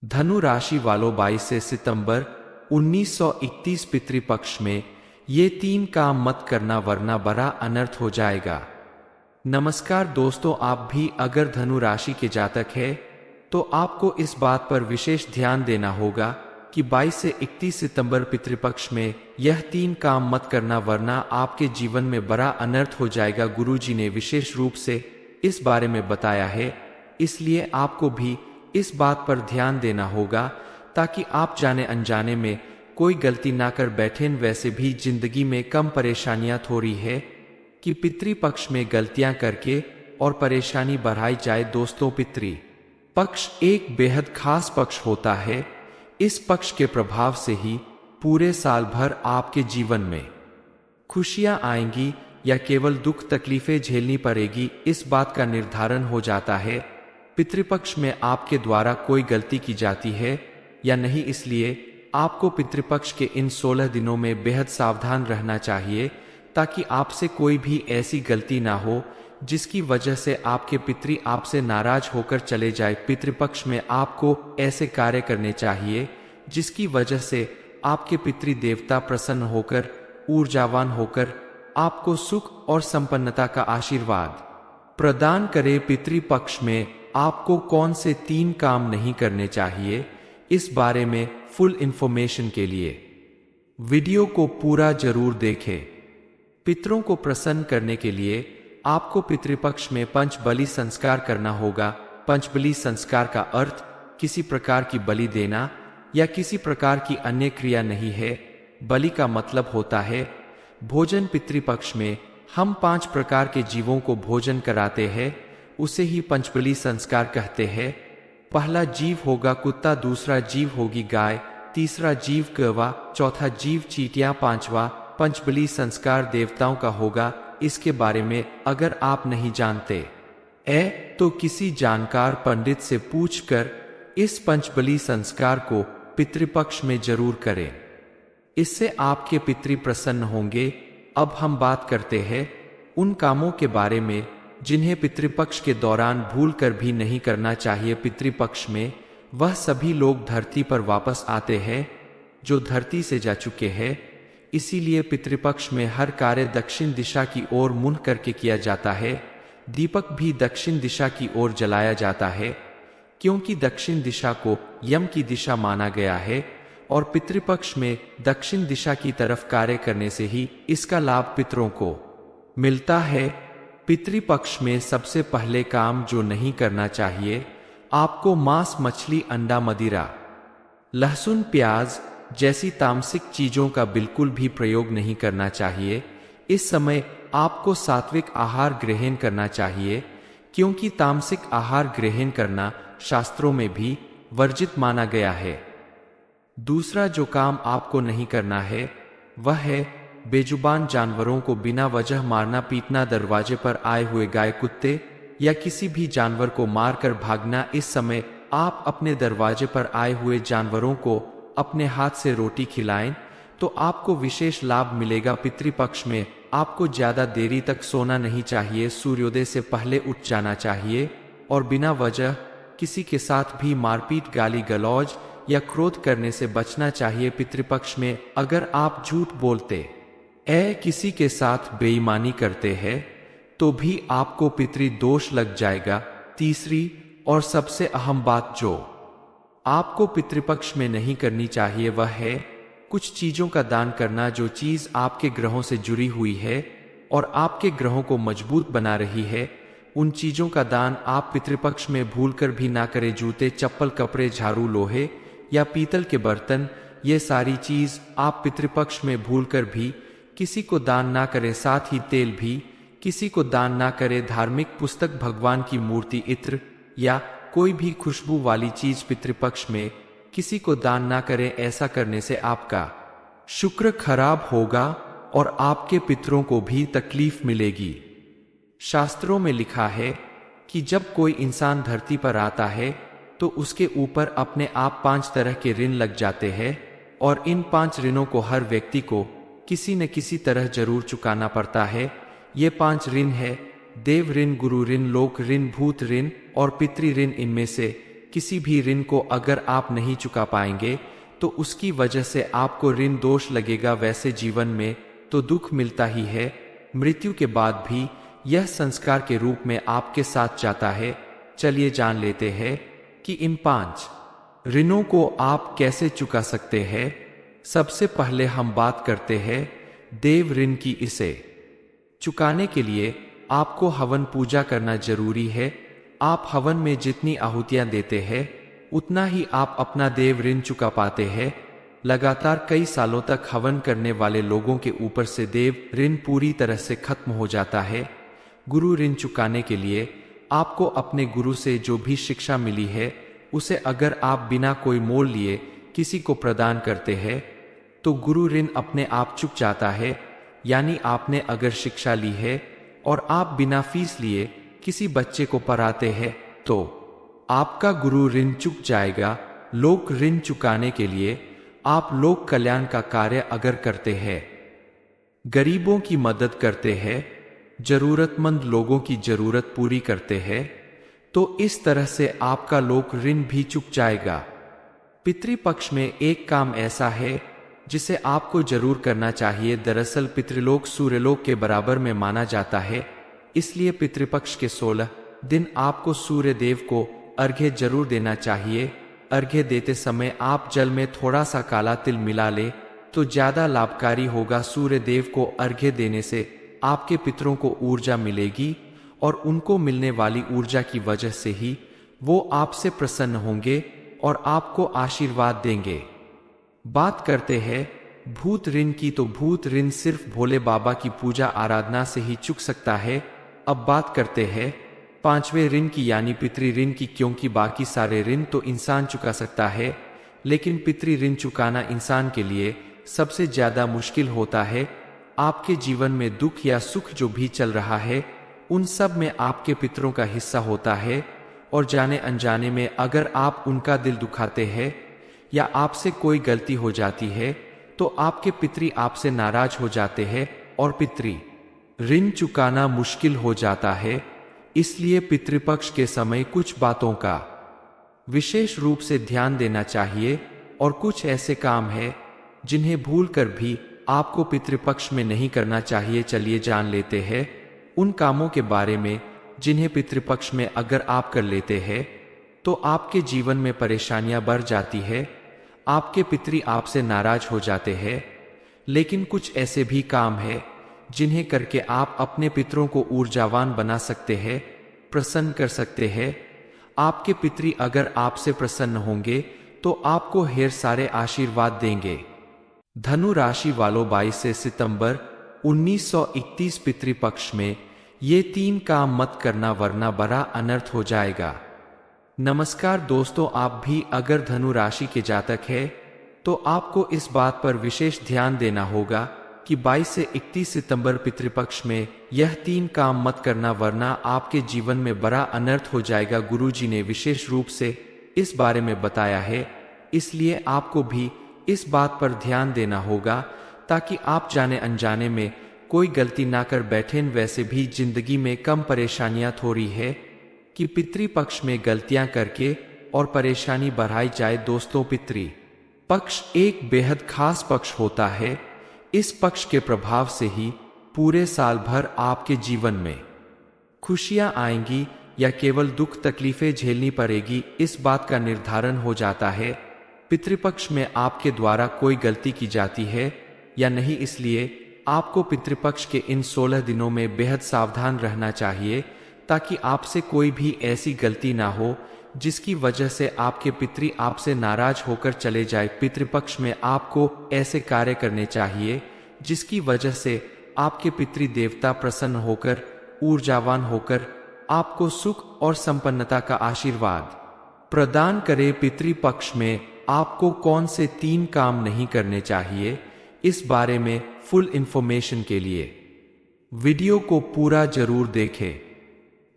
धनु राशि वालों 22 से सितंबर 1931 पितृपक्ष में ये 3 काम मत करना वरना बड़ा अनर्थ हो जाएगा। नमस्कार दोस्तों, आप भी अगर धनु राशि के जातक है तो आपको इस बात पर विशेष ध्यान देना होगा कि 22 से 31 सितंबर पितृपक्ष में यह 3 काम मत करना वरना आपके जीवन में बड़ा अनर्थ हो जाएगा। गुरुजी ने विशेष रूप से इस बारे में बताया है, इसलिए आपको भी इस बात पर ध्यान देना होगा ताकि आप जाने अनजाने में कोई गलती ना कर बैठें। वैसे भी जिंदगी में कम परेशानियां थोड़ी है कि पितृपक्ष में गलतियां करके और परेशानी बढ़ाई जाए। दोस्तों, पितृ पक्ष एक बेहद खास पक्ष होता है। इस पक्ष के प्रभाव से ही पूरे साल भर आपके जीवन में खुशियां आएंगी या केवल दुख तकलीफें झेलनी पड़ेगी, इस बात का निर्धारण हो जाता है। पितृपक्ष में आपके द्वारा कोई गलती की जाती है या नहीं, इसलिए आपको पितृपक्ष के इन 16 दिनों में बेहद सावधान रहना चाहिए ताकि आपसे कोई भी ऐसी गलती ना हो जिसकी वजह से आपके पितृ आपसे नाराज होकर चले जाए। पितृपक्ष में आपको ऐसे कार्य करने चाहिए जिसकी वजह से आपके पितृ देवता प्रसन्न होकर ऊर्जावान होकर आपको सुख और संपन्नता का आशीर्वाद प्रदान करे। पितृपक्ष में आपको कौन से 3 काम नहीं करने चाहिए, इस बारे में फुल इंफॉर्मेशन के लिए वीडियो को पूरा जरूर देखें। पितरों को प्रसन्न करने के लिए आपको पितृपक्ष में पंचबलि संस्कार करना होगा। पंचबलि संस्कार का अर्थ किसी प्रकार की बलि देना या किसी प्रकार की अन्य क्रिया नहीं है। बलि का मतलब होता है भोजन। पितृपक्ष में हम 5 प्रकार के जीवों को भोजन कराते हैं, उसे ही पंचबलि संस्कार कहते हैं। पहला जीव होगा कुत्ता, दूसरा जीव होगी गाय, तीसरा जीव कौवा, चौथा जीव चींटियां, 5वां पंचबलि संस्कार देवताओं का होगा। इसके बारे में अगर आप नहीं जानते तो किसी जानकार पंडित से पूछकर इस पंचबलि संस्कार को पितृपक्ष में जरूर करें, इससे आपके पितृ प्रसन्न होंगे। अब हम बात करते हैं उन कामों के बारे में जिन्हें पितृपक्ष के दौरान भूल कर भी नहीं करना चाहिए। पितृपक्ष में वह सभी लोग धरती पर वापस आते हैं जो धरती से जा चुके हैं, इसीलिए पितृपक्ष में हर कार्य दक्षिण दिशा की ओर मुंह करके किया जाता है। दीपक भी दक्षिण दिशा की ओर जलाया जाता है क्योंकि दक्षिण दिशा को यम की दिशा माना गया है और पितृपक्ष में दक्षिण दिशा की तरफ कार्य करने से ही इसका लाभ पितरों को मिलता है। पितृपक्ष में सबसे पहले काम जो नहीं करना चाहिए, आपको मांस, मछली, अंडा, मदिरा, लहसुन, प्याज जैसी तामसिक चीजों का बिल्कुल भी प्रयोग नहीं करना चाहिए। इस समय आपको सात्विक आहार ग्रहण करना चाहिए क्योंकि तामसिक आहार ग्रहण करना शास्त्रों में भी वर्जित माना गया है। दूसरा जो काम आपको नहीं करना है वह है बेजुबान जानवरों को बिना वजह मारना, पीटना, दरवाजे पर आए हुए गाय, कुत्ते या किसी भी जानवर को मारकर भागना। इस समय आप अपने दरवाजे पर आए हुए जानवरों को अपने हाथ से रोटी खिलाएं तो आपको विशेष लाभ मिलेगा। पितृपक्ष में आपको ज्यादा देरी तक सोना नहीं चाहिए, सूर्योदय से पहले उठ जाना चाहिए और बिना वजह किसी के साथ भी मारपीट, गाली गलौज या क्रोध करने से बचना चाहिए। पितृपक्ष में अगर आप झूठ बोलते किसी के साथ बेईमानी करते हैं तो भी आपको पितृ दोष लग जाएगा। तीसरी और सबसे अहम बात जो आपको पितृपक्ष में नहीं करनी चाहिए वह है कुछ चीजों का दान करना जो चीज आपके ग्रहों से जुड़ी हुई है और आपके ग्रहों को मजबूत बना रही है। उन चीजों का दान आप पितृपक्ष में भूलकर भी ना करें। जूते, चप्पल, कपड़े, झाड़ू, लोहे या पीतल के बर्तन, ये सारी चीज आप पितृपक्ष में भूलकर भी किसी को दान ना करें। साथ ही तेल भी किसी को दान ना करें। धार्मिक पुस्तक, भगवान की मूर्ति, इत्र या कोई भी खुशबू वाली चीज पितृपक्ष में किसी को दान ना करें। ऐसा करने से आपका शुक्र खराब होगा और आपके पितरों को भी तकलीफ मिलेगी। शास्त्रों में लिखा है कि जब कोई इंसान धरती पर आता है तो उसके ऊपर अपने आप 5 तरह के ऋण लग जाते हैं और इन 5 ऋणों को हर व्यक्ति को किसी न किसी तरह जरूर चुकाना पड़ता है। ये 5 ऋण है देव ऋण, गुरु ऋण, लोक ऋण, भूत ऋण और पितृ ऋण। इनमें से किसी भी ऋण को अगर आप नहीं चुका पाएंगे तो उसकी वजह से आपको ऋण दोष लगेगा। वैसे जीवन में तो दुख मिलता ही है, मृत्यु के बाद भी यह संस्कार के रूप में आपके साथ जाता है। चलिए जान लेते हैं कि इन 5 ऋणों को आप कैसे चुका सकते हैं। सबसे पहले हम बात करते हैं देव ऋण की। इसे चुकाने के लिए आपको हवन पूजा करना जरूरी है। आप हवन में जितनी आहुतियां देते हैं उतना ही आप अपना देव ऋण चुका पाते हैं। लगातार कई सालों तक हवन करने वाले लोगों के ऊपर से देव ऋण पूरी तरह से खत्म हो जाता है। गुरु ऋण चुकाने के लिए आपको अपने गुरु से जो भी शिक्षा मिली है उसे अगर आप बिना कोई मोल लिए किसी को प्रदान करते हैं तो गुरु ऋण अपने आप चुक जाता है। यानी आपने अगर शिक्षा ली है और आप बिना फीस लिए किसी बच्चे को पढ़ाते हैं तो आपका गुरु ऋण चुक जाएगा। लोक ऋण चुकाने के लिए आप लोक कल्याण का कार्य अगर करते हैं, गरीबों की मदद करते हैं, जरूरतमंद लोगों की जरूरत पूरी करते हैं तो इस तरह से आपका लोक ऋण भी चुक जाएगा। पितृपक्ष में एक काम ऐसा है जिसे आपको जरूर करना चाहिए। दरअसल पितृलोक सूर्यलोक के बराबर में माना जाता है, इसलिए पितृपक्ष के 16 दिन आपको सूर्य देव को अर्घ्य जरूर देना चाहिए। अर्घ्य देते समय आप जल में थोड़ा सा काला तिल मिला ले तो ज्यादा लाभकारी होगा। सूर्य देव को अर्घ्य देने से आपके पितरों को ऊर्जा मिलेगी और उनको मिलने वाली ऊर्जा की वजह से ही वो आपसे प्रसन्न होंगे और आपको आशीर्वाद देंगे। बात करते हैं भूत ऋण की, तो भूत ऋण सिर्फ भोले बाबा की पूजा आराधना से ही चुक सकता है। अब बात करते हैं 5वें ऋण की यानी पितृ ऋण की, क्योंकि बाकी सारे ऋण तो इंसान चुका सकता है लेकिन पितृ ऋण चुकाना इंसान के लिए सबसे ज्यादा मुश्किल होता है। आपके जीवन में दुख या सुख जो भी चल रहा है उन सब में आपके पितरों का हिस्सा होता है और जाने अनजाने में अगर आप उनका दिल दुखाते हैं या आपसे कोई गलती हो जाती है तो आपके पितरी आपसे नाराज हो जाते हैं और पितृ ऋण चुकाना मुश्किल हो जाता है। इसलिए पितृपक्ष के समय कुछ बातों का विशेष रूप से ध्यान देना चाहिए और कुछ ऐसे काम हैं जिन्हें भूलकर भी आपको पितृपक्ष में नहीं करना चाहिए। चलिए जान लेते हैं उन कामों के बारे में जिन्हें पितृपक्ष में अगर आप कर लेते हैं तो आपके जीवन में परेशानियां बढ़ जाती है, आपके पितरी आपसे नाराज हो जाते हैं। लेकिन कुछ ऐसे भी काम है जिन्हें करके आप अपने पितरों को ऊर्जावान बना सकते हैं, प्रसन्न कर सकते हैं। आपके पितरी अगर आपसे प्रसन्न होंगे तो आपको ढेर सारे आशीर्वाद देंगे। धनु राशि वालों 22 सितंबर 1931 पितृपक्ष में ये 3 काम मत करना वरना बड़ा अनर्थ हो जाएगा। नमस्कार दोस्तों, आप भी अगर धनु राशि के जातक है तो आपको इस बात पर विशेष ध्यान देना होगा कि 22 से 31 सितंबर पितृपक्ष में यह 3 काम मत करना वरना आपके जीवन में बड़ा अनर्थ हो जाएगा। गुरुजी ने विशेष रूप से इस बारे में बताया है, इसलिए आपको भी इस बात पर ध्यान देना होगा ताकि आप जाने अनजाने में कोई गलती ना कर बैठें। वैसे भी जिंदगी में कम परेशानियां थोड़ी है कि पितृपक्ष में गलतियां करके और परेशानी बढ़ाई जाए। दोस्तों, पितृ पक्ष एक बेहद खास पक्ष होता है। इस पक्ष के प्रभाव से ही पूरे साल भर आपके जीवन में खुशियां आएंगी या केवल दुख तकलीफें झेलनी पड़ेगी, इस बात का निर्धारण हो जाता है। पितृपक्ष में आपके द्वारा कोई गलती की जाती है या नहीं, इसलिए आपको पितृपक्ष के इन 16 दिनों में बेहद सावधान रहना चाहिए ताकि आपसे कोई भी ऐसी गलती ना हो जिसकी वजह से आपके पितरी आपसे नाराज होकर चले जाए। पितृपक्ष में आपको ऐसे कार्य करने चाहिए जिसकी वजह से आपके पितृ देवता प्रसन्न होकर ऊर्जावान होकर आपको सुख और संपन्नता का आशीर्वाद प्रदान करे। पितृपक्ष में आपको कौन से 3 काम नहीं करने चाहिए, इस बारे में फुल इंफॉर्मेशन के लिए वीडियो को पूरा जरूर देखें।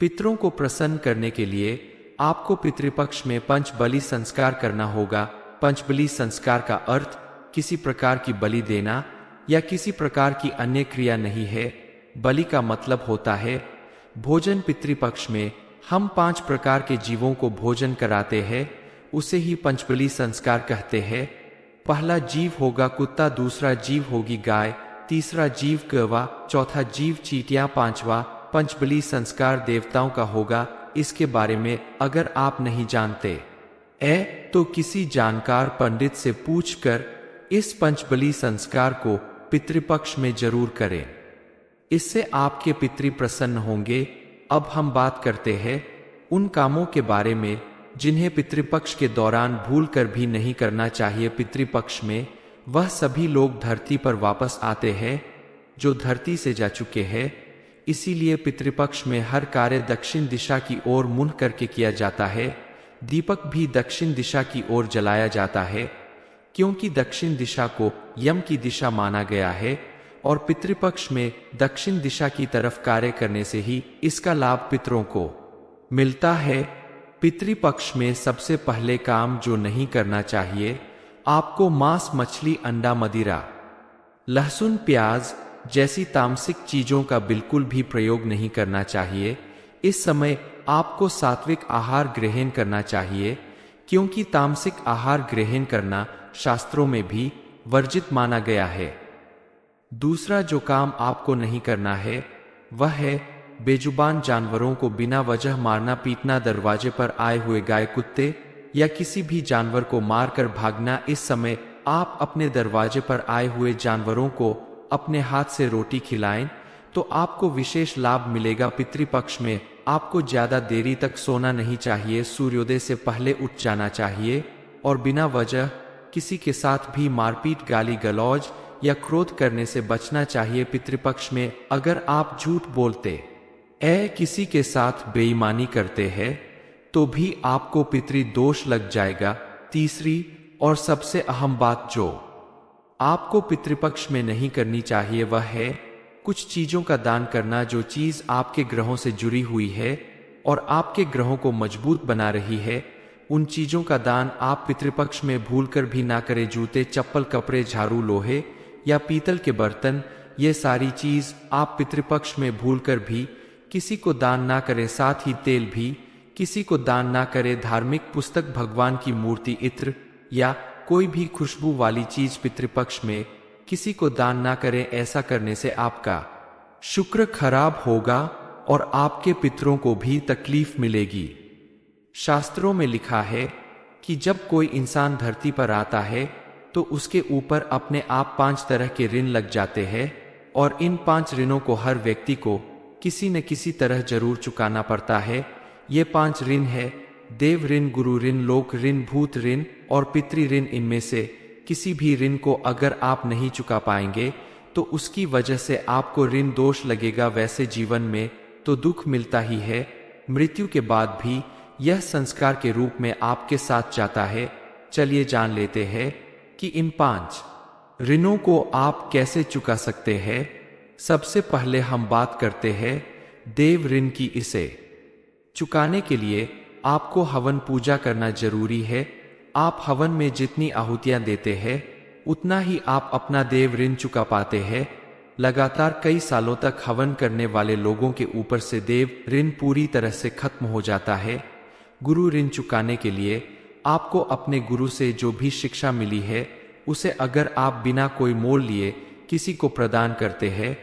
पितरों को प्रसन्न करने के लिए आपको पितृपक्ष में पंचबलि संस्कार करना होगा। पंचबलि संस्कार का अर्थ किसी प्रकार की बलि देना या किसी प्रकार की अन्य क्रिया नहीं है। बलि का मतलब होता है भोजन। पितृपक्ष में हम 5 प्रकार के जीवों को भोजन कराते हैं, उसे ही पंचबली संस्कार कहते हैं। पहला जीव होगा कुत्ता, दूसरा जीव होगी गाय, तीसरा जीव कौवा, चौथा जीव चींटियां, पांचवा पंचबली संस्कार देवताओं का होगा। इसके बारे में अगर आप नहीं जानते तो किसी जानकार पंडित से पूछकर इस पंचबली संस्कार को पितृपक्ष में जरूर करें, इससे आपके पितृ प्रसन्न होंगे। अब हम बात करते हैं उन कामों के बारे में जिन्हें पितृपक्ष के दौरान भूल कर भी नहीं करना चाहिए। पितृपक्ष में वह सभी लोग धरती पर वापस आते हैं जो धरती से जा चुके हैं, इसीलिए पितृपक्ष में हर कार्य दक्षिण दिशा की ओर मुंह करके किया जाता है। दीपक भी दक्षिण दिशा की ओर जलाया जाता है, क्योंकि दक्षिण दिशा को यम की दिशा माना गया है और पितृपक्ष में दक्षिण दिशा की तरफ कार्य करने से ही इसका लाभ पितरों को मिलता है। पितृपक्ष में सबसे पहले काम जो नहीं करना चाहिए, आपको मांस, मछली, अंडा, मदिरा, लहसुन, प्याज जैसी तामसिक चीजों का बिल्कुल भी प्रयोग नहीं करना चाहिए। इस समय आपको सात्विक आहार ग्रहण करना चाहिए, क्योंकि तामसिक आहार ग्रहण करना शास्त्रों में भी वर्जित माना गया है। दूसरा जो काम आपको नहीं करना है वह है बेजुबान जानवरों को बिना वजह मारना, पीटना, दरवाजे पर आए हुए गाय, कुत्ते या किसी भी जानवर को मारकर भागना। इस समय आप अपने दरवाजे पर आए हुए जानवरों को अपने हाथ से रोटी खिलाएं तो आपको विशेष लाभ मिलेगा। पितृपक्ष में आपको ज्यादा देरी तक सोना नहीं चाहिए, सूर्योदय से पहले उठ जाना चाहिए और बिना वजह किसी के साथ भी मारपीट, गाली गलौज या क्रोध करने से बचना चाहिए। पितृपक्ष में अगर आप झूठ बोलते किसी के साथ बेईमानी करते हैं तो भी आपको पितृदोष लग जाएगा। तीसरी और सबसे अहम बात जो आपको पितृपक्ष में नहीं करनी चाहिए वह है कुछ चीजों का दान करना। जो चीज आपके ग्रहों से जुड़ी हुई है और आपके ग्रहों को मजबूत बना रही है, उन चीजों का दान आप पितृपक्ष में भूलकर भी ना करें। जूते, चप्पल, कपड़े, झाड़ू, लोहे या पीतल के बर्तन, ये सारी चीज आप पितृपक्ष में भूलकर भी किसी को दान ना करें। साथ ही तेल भी किसी को दान ना करें। धार्मिक पुस्तक, भगवान की मूर्ति, इत्र या कोई भी खुशबू वाली चीज पितृपक्ष में किसी को दान ना करें। ऐसा करने से आपका शुक्र खराब होगा और आपके पितरों को भी तकलीफ मिलेगी। शास्त्रों में लिखा है कि जब कोई इंसान धरती पर आता है तो उसके ऊपर अपने आप 5 तरह के ऋण लग जाते हैं और इन 5 ऋणों को हर व्यक्ति को किसी न किसी तरह जरूर चुकाना पड़ता है। ये 5 ऋण है देव ऋण, गुरु ऋण, लोक ऋण, भूत ऋण और पितृ ऋण। इनमें से किसी भी ऋण को अगर आप नहीं चुका पाएंगे तो उसकी वजह से आपको ऋण दोष लगेगा। वैसे जीवन में तो दुख मिलता ही है, मृत्यु के बाद भी यह संस्कार के रूप में आपके साथ जाता है। चलिए जान लेते हैं कि इन 5 ऋणों को आप कैसे चुका सकते हैं। सबसे पहले हम बात करते हैं देव ऋण की। इसे चुकाने के लिए आपको हवन पूजा करना जरूरी है। आप हवन में जितनी आहुतियां देते हैं उतना ही आप अपना देव ऋण चुका पाते हैं। लगातार कई सालों तक हवन करने वाले लोगों के ऊपर से देव ऋण पूरी तरह से खत्म हो जाता है। गुरु ऋण चुकाने के लिए आपको अपने गुरु से जो भी शिक्षा मिली है उसे अगर आप बिना कोई मोल लिए किसी को प्रदान करते हैं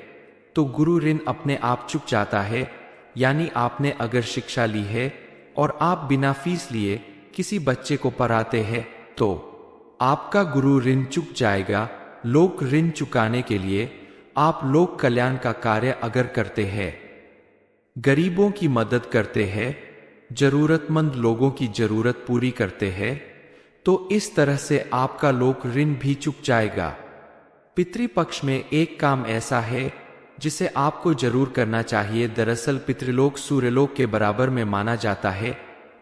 तो गुरु ऋण अपने आप चुक जाता है। यानी आपने अगर शिक्षा ली है और आप बिना फीस लिए किसी बच्चे को पढ़ाते हैं तो आपका गुरु ऋण चुक जाएगा। लोक ऋण चुकाने के लिए आप लोक कल्याण का कार्य अगर करते हैं, गरीबों की मदद करते हैं, जरूरतमंद लोगों की जरूरत पूरी करते हैं तो इस तरह से आपका लोक ऋण भी चुक जाएगा। पितृपक्ष में एक काम ऐसा है जिसे आपको जरूर करना चाहिए। दरअसल पितृलोक सूर्यलोक के बराबर में माना जाता है,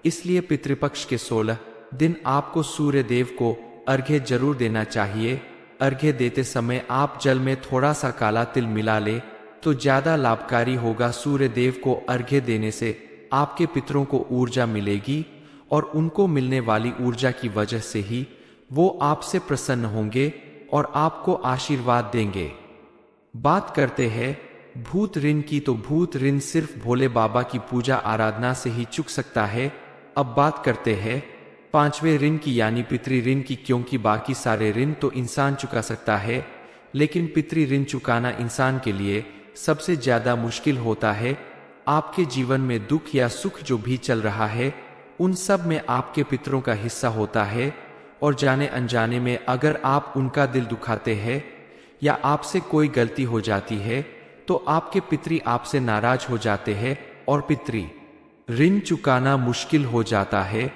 इसलिए पितृपक्ष के 16 दिन आपको सूर्य देव को अर्घ्य जरूर देना चाहिए। अर्घ्य देते समय आप जल में थोड़ा सा काला तिल मिला ले तो ज्यादा लाभकारी होगा। सूर्य देव को अर्घ्य देने से आपके पितरों को ऊर्जा मिलेगी और उनको मिलने वाली ऊर्जा की वजह से ही वो आपसे प्रसन्न होंगे और आपको आशीर्वाद देंगे। बात करते हैं भूत ऋण की, तो भूत ऋण सिर्फ भोले बाबा की पूजा आराधना से ही चुक सकता है। अब बात करते हैं पांचवें ऋण की यानी पितृ ऋण की, क्योंकि बाकी सारे ऋण तो इंसान चुका सकता है, लेकिन पितृ ऋण चुकाना इंसान के लिए सबसे ज्यादा मुश्किल होता है। आपके जीवन में दुख या सुख जो भी चल रहा है, उन सब में आपके पितरों का हिस्सा होता है, और जाने अनजाने में अगर आप उनका दिल दुखाते हैं या आपसे कोई गलती हो जाती है, तो आपके पितरी आपसे नाराज हो जाते हैं और पितृ ऋण चुकाना मुश्किल हो जाता है।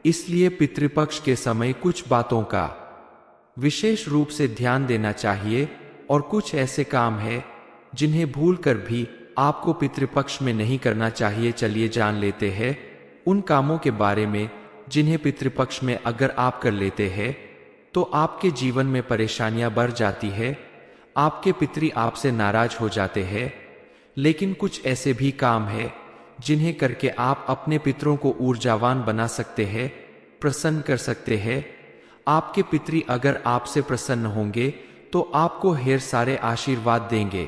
इसलिए पितृपक्ष के समय कुछ बातों का विशेष रूप से ध्यान देना चाहिए, और कुछ ऐसे काम हैं जिन्हें भूलकर भी आपको पितृपक्ष में नहीं करना चाहिए। चलिए जान लेते हैं उन कामों के बारे में जिन्हें पितृपक्ष में अगर आप कर लेते हैं तो आपके जीवन में परेशानियां बढ़ जाती है, आपके पितरी आपसे नाराज हो जाते हैं। लेकिन कुछ ऐसे भी काम हैं जिन्हें करके आप अपने पितरों को ऊर्जावान बना सकते हैं, प्रसन्न कर सकते हैं। आपके पितरी अगर आपसे प्रसन्न होंगे तो आपको ढेर सारे आशीर्वाद देंगे।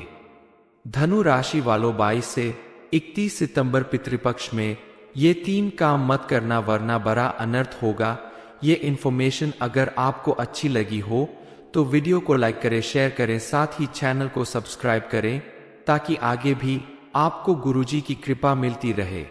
धनु राशि वालों 22 से 31 सितंबर पितृपक्ष में ये 3 काम मत करना वरना बड़ा अनर्थ होगा। ये इन्फॉर्मेशन अगर आपको अच्छी लगी हो तो वीडियो को लाइक करें, शेयर करें, साथ ही चैनल को सब्सक्राइब करें ताकि आगे भी आपको गुरुजी की कृपा मिलती रहे।